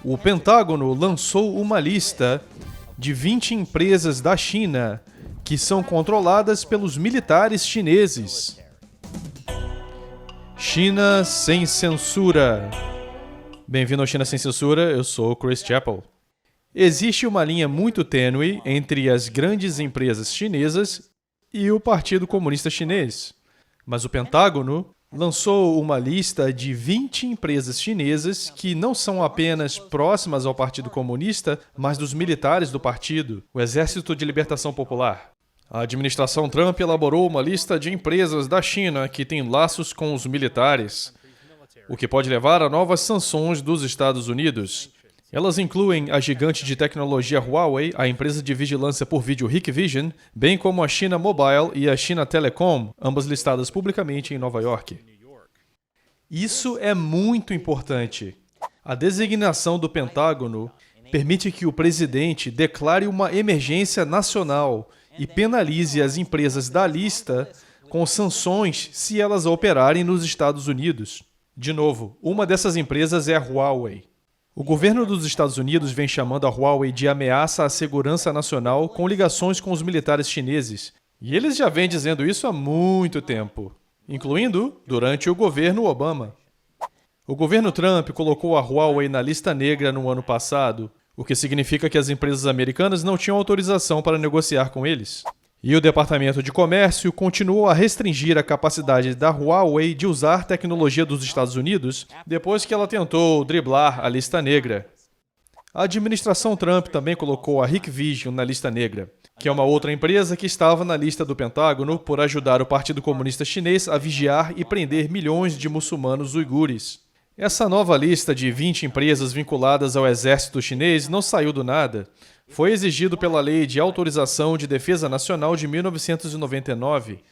O Pentágono lançou uma lista de 20 empresas da China que são controladas pelos militares chineses. China sem censura. Bem-vindo ao China sem censura, eu sou o Chris Chappell. Existe uma linha muito tênue entre as grandes empresas chinesas e o Partido Comunista Chinês. Mas o Pentágono lançou uma lista de 20 empresas chinesas que não são apenas próximas ao Partido Comunista, mas dos militares do partido, o Exército de Libertação Popular. A administração Trump elaborou uma lista de empresas da China que têm laços com os militares, o que pode levar a novas sanções dos Estados Unidos. Elas incluem a gigante de tecnologia Huawei, a empresa de vigilância por vídeo Hikvision, bem como a China Mobile e a China Telecom, ambas listadas publicamente em Nova York. Isso é muito importante. A designação do Pentágono permite que o presidente declare uma emergência nacional e penalize as empresas da lista com sanções se elas operarem nos Estados Unidos. De novo, uma dessas empresas é a Huawei. O governo dos Estados Unidos vem chamando a Huawei de ameaça à segurança nacional com ligações com os militares chineses. E eles já vêm dizendo isso há muito tempo, incluindo durante o governo Obama. O governo Trump colocou a Huawei na lista negra no ano passado, o que significa que as empresas americanas não tinham autorização para negociar com eles. E o Departamento de Comércio continuou a restringir a capacidade da Huawei de usar tecnologia dos Estados Unidos depois que ela tentou driblar a lista negra. A administração Trump também colocou a Hikvision na lista negra, que é uma outra empresa que estava na lista do Pentágono por ajudar o Partido Comunista Chinês a vigiar e prender milhões de muçulmanos uigures. Essa nova lista de 20 empresas vinculadas ao exército chinês não saiu do nada. Foi exigido pela Lei de Autorização de Defesa Nacional de 1999.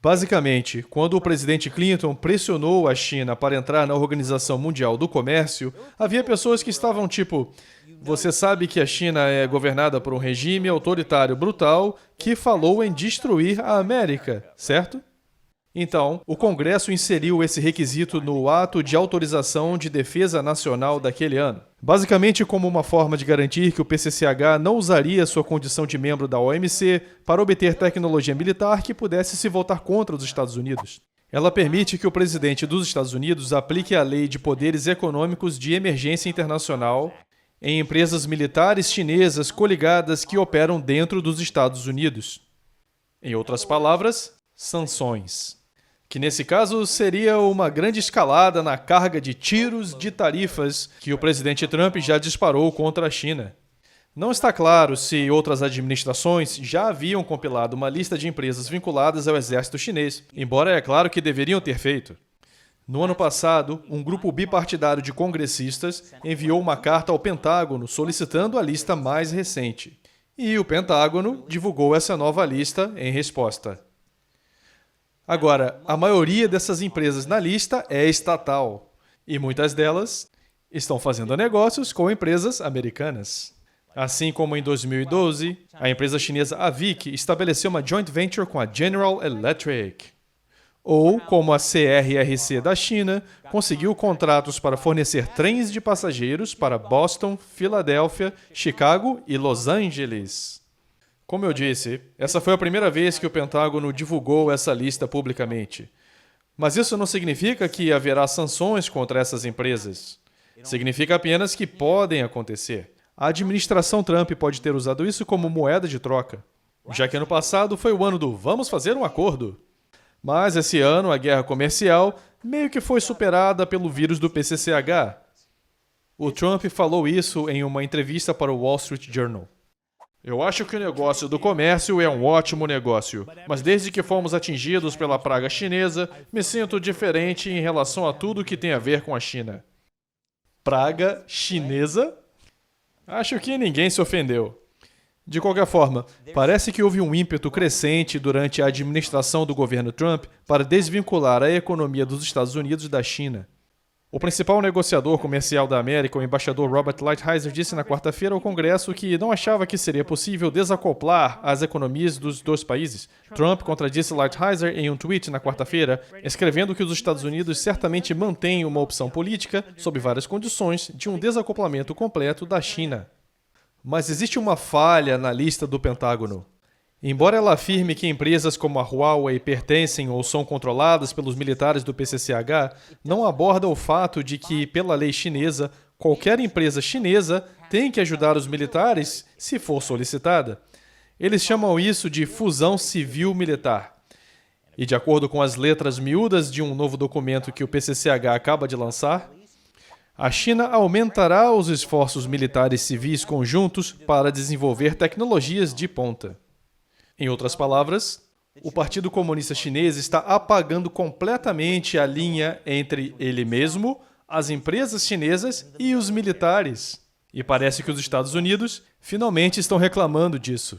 Basicamente, quando o presidente Clinton pressionou a China para entrar na Organização Mundial do Comércio, havia pessoas que estavam tipo, você sabe que a China é governada por um regime autoritário brutal que falou em destruir a América, certo? Então, o Congresso inseriu esse requisito no Ato de Autorização de Defesa Nacional daquele ano, basicamente como uma forma de garantir que o PCCH não usaria sua condição de membro da OMC para obter tecnologia militar que pudesse se voltar contra os Estados Unidos. Ela permite que o presidente dos Estados Unidos aplique a Lei de Poderes Econômicos de Emergência Internacional em empresas militares chinesas coligadas que operam dentro dos Estados Unidos. Em outras palavras, sanções. Que nesse caso seria uma grande escalada na carga de tiros de tarifas que o presidente Trump já disparou contra a China. Não está claro se outras administrações já haviam compilado uma lista de empresas vinculadas ao exército chinês, embora é claro que deveriam ter feito. No ano passado, um grupo bipartidário de congressistas enviou uma carta ao Pentágono solicitando a lista mais recente. E o Pentágono divulgou essa nova lista em resposta. Agora, a maioria dessas empresas na lista é estatal, e muitas delas estão fazendo negócios com empresas americanas. Assim como em 2012, a empresa chinesa Avic estabeleceu uma joint venture com a General Electric. Ou como a CRRC da China conseguiu contratos para fornecer trens de passageiros para Boston, Filadélfia, Chicago e Los Angeles. Como eu disse, essa foi a primeira vez que o Pentágono divulgou essa lista publicamente. Mas isso não significa que haverá sanções contra essas empresas. Significa apenas que podem acontecer. A administração Trump pode ter usado isso como moeda de troca, já que ano passado foi o ano do vamos fazer um acordo. Mas esse ano a guerra comercial meio que foi superada pelo vírus do PCCH. O Trump falou isso em uma entrevista para o Wall Street Journal. Eu acho que o negócio do comércio é um ótimo negócio, mas desde que fomos atingidos pela praga chinesa, me sinto diferente em relação a tudo que tem a ver com a China. Praga chinesa? Acho que ninguém se ofendeu. De qualquer forma, parece que houve um ímpeto crescente durante a administração do governo Trump para desvincular a economia dos Estados Unidos da China. O principal negociador comercial da América, o embaixador Robert Lighthizer, disse na quarta-feira ao Congresso que não achava que seria possível desacoplar as economias dos dois países. Trump contradisse Lighthizer em um tweet na quarta-feira, escrevendo que os Estados Unidos certamente mantêm uma opção política, sob várias condições, de um desacoplamento completo da China. Mas existe uma falha na lista do Pentágono. Embora ela afirme que empresas como a Huawei pertencem ou são controladas pelos militares do PCCH, não aborda o fato de que, pela lei chinesa, qualquer empresa chinesa tem que ajudar os militares se for solicitada. Eles chamam isso de fusão civil-militar. E de acordo com as letras miúdas de um novo documento que o PCCH acaba de lançar, a China aumentará os esforços militares civis conjuntos para desenvolver tecnologias de ponta. Em outras palavras, o Partido Comunista Chinês está apagando completamente a linha entre ele mesmo, as empresas chinesas e os militares. E parece que os Estados Unidos finalmente estão reclamando disso.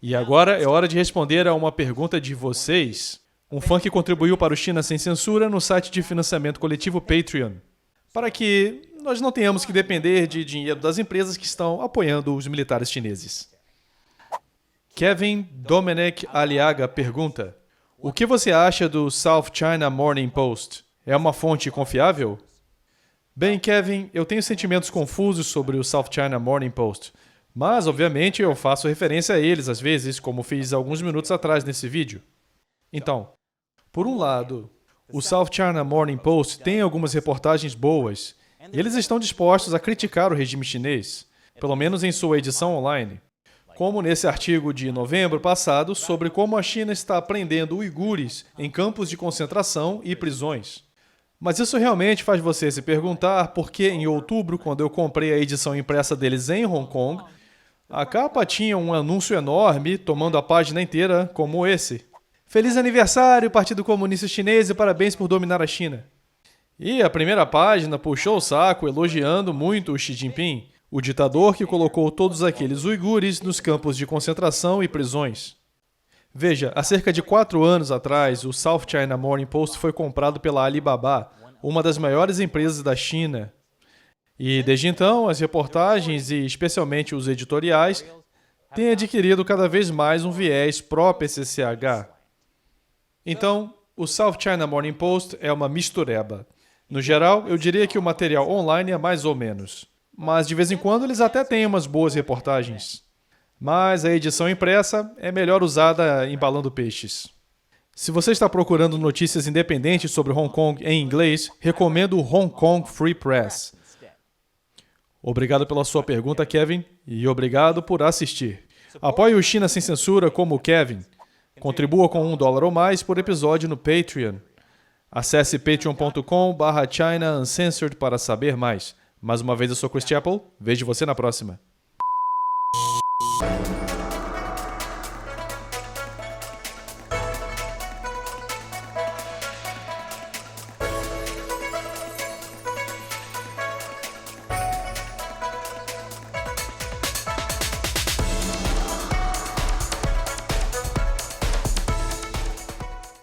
E agora é hora de responder a uma pergunta de vocês. Um fã que contribuiu para o China Sem Censura no site de financiamento coletivo Patreon, para que nós não tenhamos que depender de dinheiro das empresas que estão apoiando os militares chineses. Kevin Domenech Aliaga pergunta: o que você acha do South China Morning Post? É uma fonte confiável? Bem, Kevin, eu tenho sentimentos confusos sobre o South China Morning Post, mas, obviamente, eu faço referência a eles às vezes, como fiz alguns minutos atrás nesse vídeo. Então, por um lado, o South China Morning Post tem algumas reportagens boas, e eles estão dispostos a criticar o regime chinês, pelo menos em sua edição online. Como nesse artigo de novembro passado sobre como a China está prendendo uigures em campos de concentração e prisões. Mas isso realmente faz você se perguntar por que em outubro, quando eu comprei a edição impressa deles em Hong Kong, a capa tinha um anúncio enorme tomando a página inteira como esse. Feliz aniversário, Partido Comunista Chinês, e parabéns por dominar a China. E a primeira página puxou o saco elogiando muito o Xi Jinping, o ditador que colocou todos aqueles uigures nos campos de concentração e prisões. Veja, há cerca de 4 anos atrás, o South China Morning Post foi comprado pela Alibaba, uma das maiores empresas da China. E desde então, as reportagens e especialmente os editoriais têm adquirido cada vez mais um viés pró-PCCH. Então, o South China Morning Post é uma mistureba. No geral, eu diria que o material online é mais ou menos. Mas de vez em quando eles até têm umas boas reportagens. Mas a edição impressa é melhor usada embalando peixes. Se você está procurando notícias independentes sobre Hong Kong em inglês, recomendo o Hong Kong Free Press. Obrigado pela sua pergunta, Kevin, e obrigado por assistir. Apoie o China Sem Censura como o Kevin. Contribua com $1 ou mais por episódio no Patreon. Acesse patreon.com/China Uncensored para saber mais. Mais uma vez, eu sou Chris Chappell. Vejo você na próxima.